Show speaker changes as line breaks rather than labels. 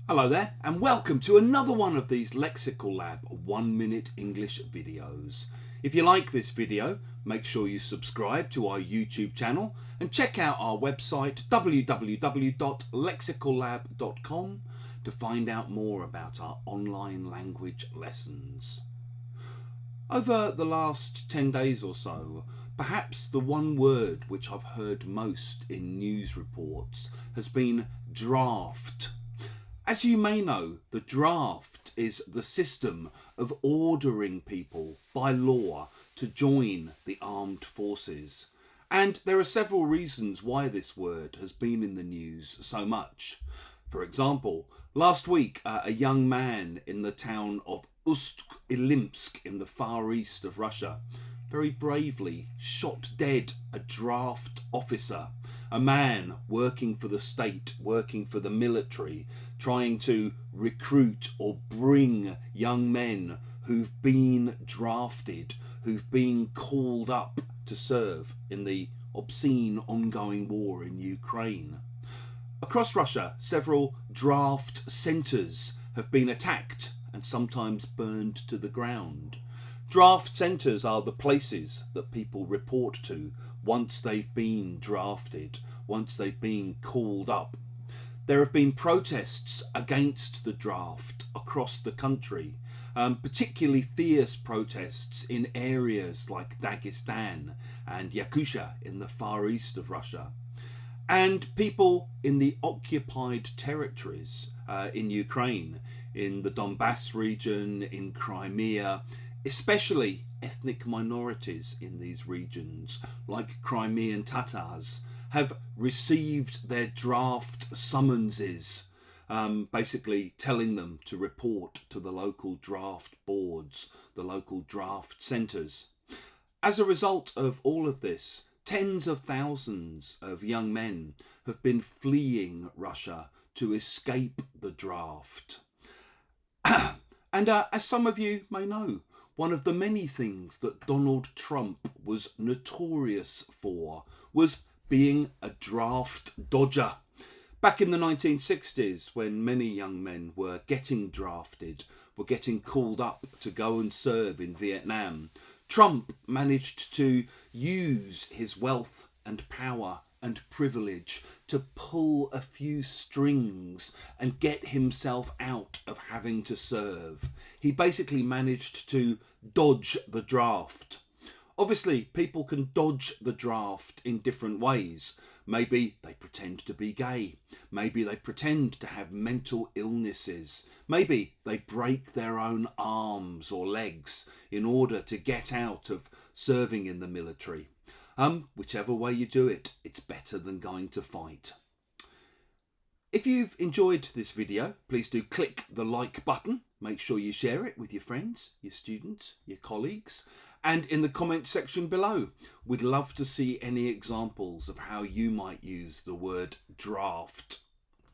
Hello there and welcome to another one of these Lexical Lab 1 minute English videos. If you like this video, make sure you subscribe to our YouTube channel and check out our website www.lexicallab.com to find out more about our online language lessons. Over the last 10 days or so, perhaps the one word which I've heard most in news reports has been draft. As you may know, the draft is the system of ordering people by law to join the armed forces. And there are several reasons why this word has been in the news so much. For example, last week a young man in the town of Ust-Ilimsk in the far east of Russia very bravely shot dead a draft officer, a man working for the state, working for the military, trying to recruit or bring young men who've been drafted, who've been called up to serve in the obscene ongoing war in Ukraine. Across Russia, several draft centres have been attacked and sometimes burned to the ground. Draft centres are the places that people report to once they've been drafted, once they've been called up. There have been protests against the draft across the country, particularly fierce protests in areas like Dagestan and Yakutia in the far east of Russia. And people in the occupied territories in Ukraine, in the Donbass region, in Crimea, especially ethnic minorities in these regions, like Crimean Tatars, have received their draft summonses, basically telling them to report to the local draft boards, the local draft centres. As a result of all of this, tens of thousands of young men have been fleeing Russia to escape the draft. And as some of you may know, one of the many things that Donald Trump was notorious for was being a draft dodger. Back in the 1960s, when many young men were getting drafted, were getting called up to go and serve in Vietnam, Trump managed to use his wealth and power and privilege to pull a few strings and get himself out of having to serve. He basically managed to dodge the draft. Obviously, people can dodge the draft in different ways. Maybe they pretend to be gay. Maybe they pretend to have mental illnesses. Maybe they break their own arms or legs in order to get out of serving in the military. Whichever way you do it, it's better than going to fight. If you've enjoyed this video, please do click the like button. Make sure you share it with your friends, your students, your colleagues. And in the comment section below, we'd love to see any examples of how you might use the word draft.